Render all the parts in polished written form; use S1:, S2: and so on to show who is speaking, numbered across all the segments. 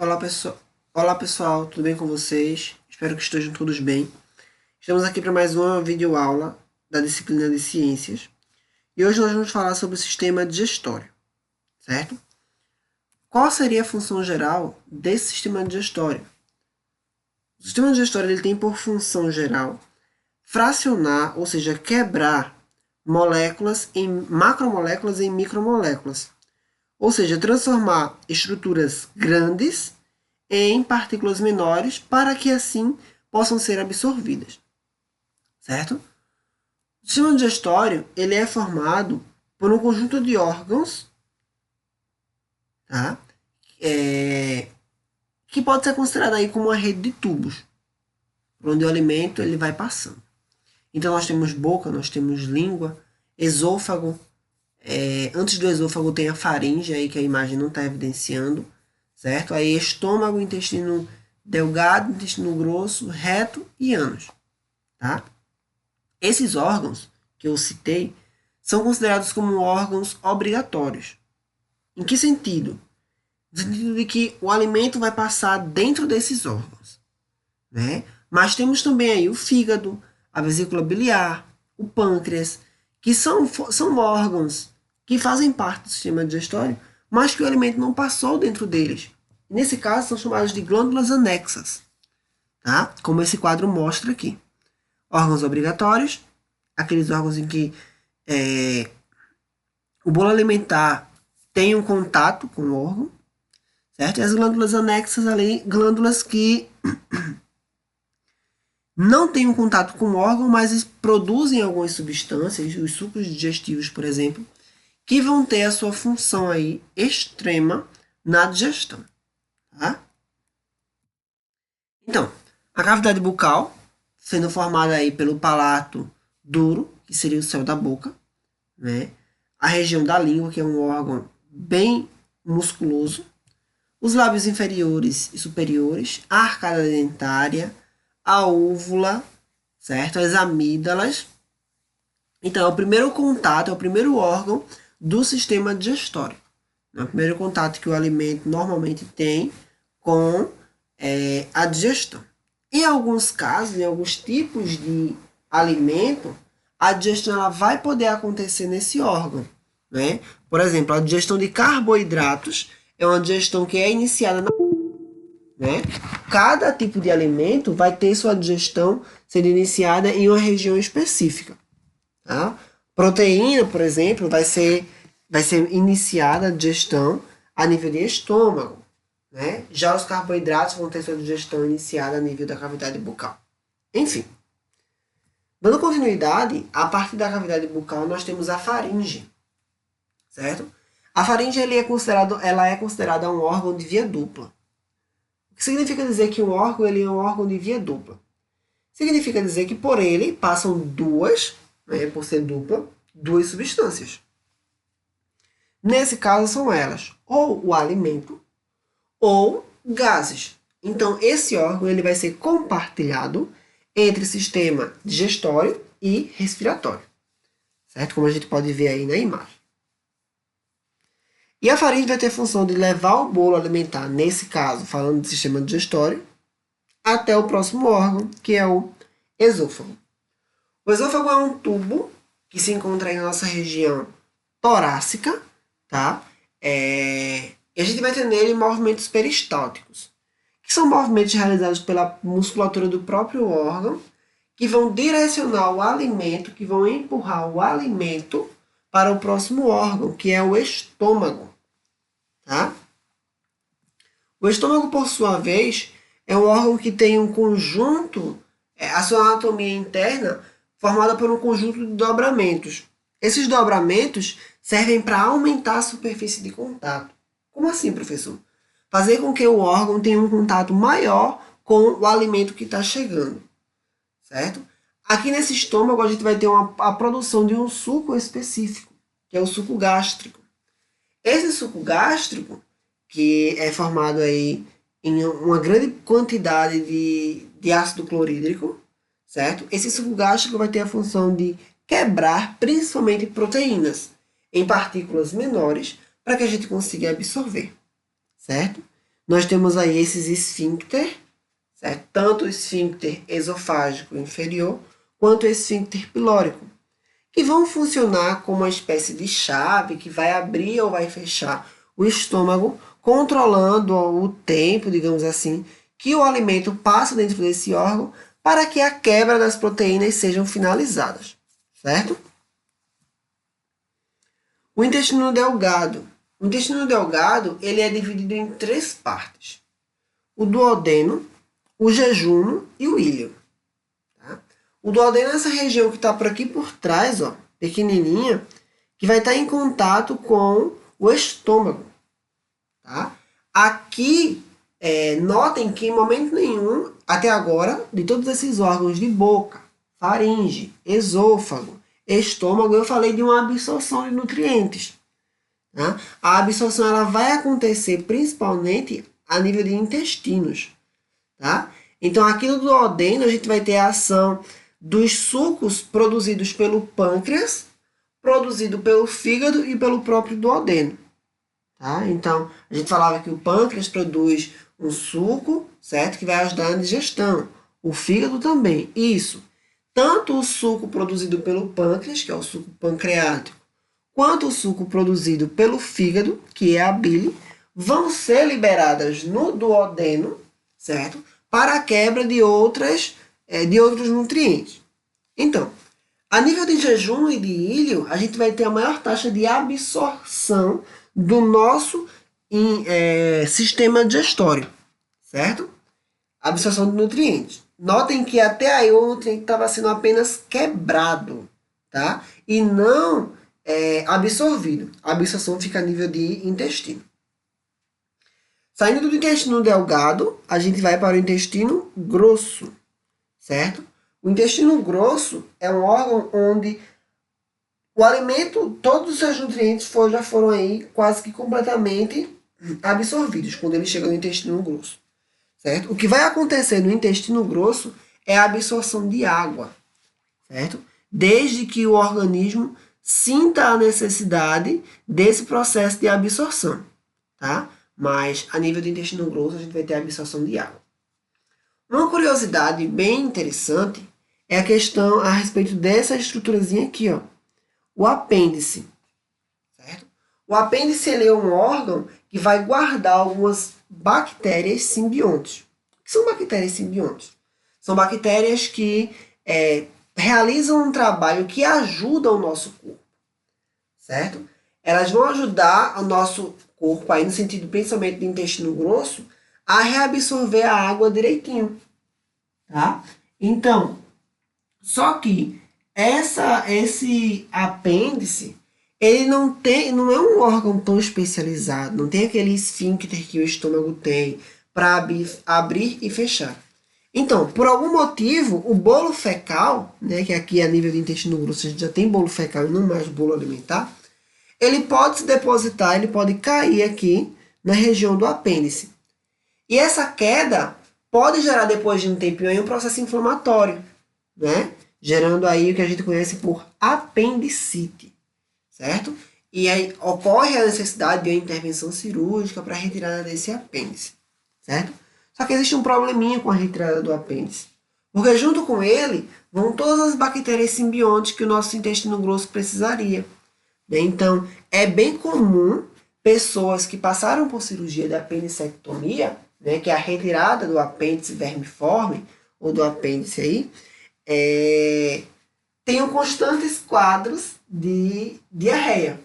S1: Olá pessoal, Olá pessoal, tudo bem com vocês? Espero que estejam todos bem. Estamos aqui para mais uma videoaula da disciplina de Ciências e hoje nós vamos falar sobre o sistema digestório, certo? Qual seria a função geral desse sistema digestório? O sistema digestório ele tem por função geral fracionar, ou seja, quebrar macromoléculas em micromoléculas, ou seja, transformar estruturas grandes em partículas menores para que assim possam ser absorvidas, certo? O sistema digestório ele é formado por um conjunto de órgãos, tá? Que pode ser considerado aí como uma rede de tubos, por onde o alimento ele vai passando. Então nós temos boca, nós temos língua, esôfago. Antes do esôfago tem a faringe aí que a imagem não está evidenciando, certo? Aí estômago, intestino delgado, intestino grosso, reto e ânus, tá? Esses órgãos que eu citei são considerados como órgãos obrigatórios. Em que sentido? No sentido de que o alimento vai passar dentro desses órgãos, né? Mas temos também aí o fígado, a vesícula biliar, o pâncreas, que são órgãos que fazem parte do sistema digestório, mas que o alimento não passou dentro deles. Nesse caso, são chamados de glândulas anexas, tá? Como esse quadro mostra aqui. Órgãos obrigatórios, aqueles órgãos em que o bolo alimentar tem um contato com o órgão, certo? E as glândulas anexas, ali, glândulas que não têm um contato com o órgão, mas produzem algumas substâncias, os sucos digestivos, por exemplo, que vão ter a sua função aí extrema na digestão, tá? Então, a cavidade bucal, sendo formada aí pelo palato duro, que seria o céu da boca, né? A região da língua, que é um órgão bem musculoso, os lábios inferiores e superiores, a arcada dentária, a úvula, certo? As amígdalas. Então, é o primeiro contato, é o primeiro órgão do sistema digestório. É o primeiro contato que o alimento normalmente tem com a digestão. Em alguns casos, em alguns tipos de alimento, a digestão ela vai poder acontecer nesse órgão, né? Por exemplo, a digestão de carboidratos é uma digestão que é iniciada né? Cada tipo de alimento vai ter sua digestão sendo iniciada em uma região específica, tá? Proteína, por exemplo, vai ser iniciada a digestão a nível de estômago, né? Já os carboidratos vão ter sua digestão iniciada a nível da cavidade bucal. Enfim, dando continuidade, a partir da cavidade bucal nós temos a faringe, certo? A faringe ela é considerada um órgão de via dupla. O que significa dizer que um órgão ele é um órgão de via dupla? Significa dizer que por ele passam duas, né, por ser dupla, duas substâncias. Nesse caso são elas ou o alimento ou gases. Então esse órgão ele vai ser compartilhado entre sistema digestório e respiratório, certo? Como a gente pode ver aí na imagem. E a faringe vai ter a função de levar o bolo alimentar, nesse caso, falando do sistema digestório, até o próximo órgão, que é o esôfago. O esôfago é um tubo que se encontra em nossa região torácica, tá? E a gente vai ter nele movimentos peristálticos, que são movimentos realizados pela musculatura do próprio órgão, que vão direcionar o alimento, que vão empurrar o alimento para o próximo órgão, que é o estômago. Tá? O estômago, por sua vez, é um órgão que tem um conjunto, a sua anatomia interna, formada por um conjunto de dobramentos. Esses dobramentos servem para aumentar a superfície de contato. Como assim, professor? Fazer com que o órgão tenha um contato maior com o alimento que está chegando, certo? Aqui nesse estômago a gente vai ter a produção de um suco específico, que é o suco gástrico. Esse suco gástrico, que é formado aí em uma grande quantidade de ácido clorídrico, certo? Esse suco gástrico vai ter a função de quebrar principalmente proteínas em partículas menores para que a gente consiga absorver, certo? nós temos aí esses esfíncter, certo? Tanto o esfíncter esofágico inferior, quanto o esfíncter pilórico, que vão funcionar como uma espécie de chave que vai abrir ou vai fechar o estômago, controlando o tempo, digamos assim, que o alimento passa dentro desse órgão para que a quebra das proteínas sejam finalizadas, certo? O intestino delgado. O intestino delgado ele é dividido em 3 partes. O duodeno, o jejuno e o íleo. Tá? O duodeno é essa região que está por aqui por trás, ó, pequenininha, que vai estar em contato com o estômago. Tá? Aqui, notem que em momento nenhum, até agora, de todos esses órgãos de boca, faringe, esôfago, estômago, eu falei de uma absorção de nutrientes. Tá? A absorção ela vai acontecer principalmente a nível de intestinos. Tá? Então, aqui no duodeno, a gente vai ter a ação dos sucos produzidos pelo pâncreas, produzido pelo fígado e pelo próprio duodeno. Tá? Então, a gente falava que o pâncreas produz um suco, certo? Que vai ajudar na digestão. O fígado também. Isso. Tanto o suco produzido pelo pâncreas, que é o suco pancreático, quanto o suco produzido pelo fígado, que é a bile, vão ser liberadas no duodeno, certo? Para a quebra de outros nutrientes. Então, a nível de jejum e de íleo, a gente vai ter a maior taxa de absorção do nosso sistema digestório, certo? Absorção de nutrientes. Notem que até aí o nutriente estava sendo apenas quebrado, tá? E não absorvido. A absorção fica a nível de intestino. Saindo do intestino delgado, a gente vai para o intestino grosso, certo? O intestino grosso é um órgão onde o alimento, todos os seus nutrientes já foram aí quase que completamente absorvidos quando ele chega no intestino grosso, certo? O que vai acontecer no intestino grosso é a absorção de água, certo? Desde que o organismo sinta a necessidade desse processo de absorção, tá? Mas a nível do intestino grosso a gente vai ter a absorção de água. Uma curiosidade bem interessante é a questão a respeito dessa estruturazinha aqui, ó. O apêndice, certo? O apêndice ele é um órgão que vai guardar algumas bactérias simbiontes. O que são bactérias simbiontes? São bactérias que realizam um trabalho que ajuda o nosso corpo, certo? Elas vão ajudar o nosso corpo, aí no sentido principalmente do intestino grosso, a reabsorver a água direitinho, tá? Então, só que esse apêndice, ele não é um órgão tão especializado, não tem aquele esfíncter que o estômago tem para abrir e fechar. Então, por algum motivo, o bolo fecal, né, que aqui a nível do intestino grosso a gente já tem bolo fecal e não mais bolo alimentar, ele pode se depositar, ele pode cair aqui na região do apêndice. E essa queda pode gerar, depois de um tempinho, aí, um processo inflamatório, né? Gerando aí o que a gente conhece por apendicite, certo? E aí ocorre a necessidade de uma intervenção cirúrgica para a retirada desse apêndice, certo? Só que existe um probleminha com a retirada do apêndice, porque junto com ele vão todas as bactérias simbiontes que o nosso intestino grosso precisaria. Então, é bem comum pessoas que passaram por cirurgia de apendicectomia, né, que é a retirada do apêndice vermiforme, ou do apêndice aí, tenham constantes quadros de diarreia.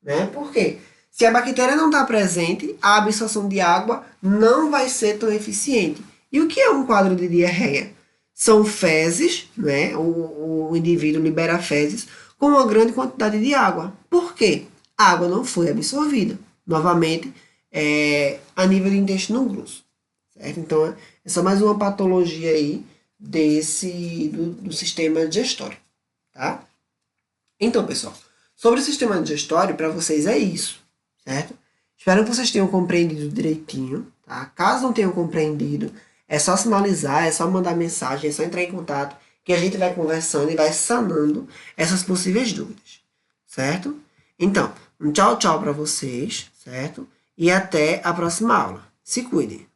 S1: Né? Por quê? Se a bactéria não está presente, a absorção de água não vai ser tão eficiente. E o que é um quadro de diarreia? São fezes, né? O indivíduo libera fezes com uma grande quantidade de água. Por quê? A água não foi absorvida. Novamente, a nível do intestino grosso. Certo? Então, é só mais uma patologia aí do sistema digestório. Tá? Então, pessoal, sobre o sistema digestório, para vocês é isso. Certo? Espero que vocês tenham compreendido direitinho. Tá? Caso não tenham compreendido, é só sinalizar, é só mandar mensagem, é só entrar em contato, que a gente vai conversando e vai sanando essas possíveis dúvidas, certo? Então, um tchau, tchau para vocês, certo? E até a próxima aula. Se cuide.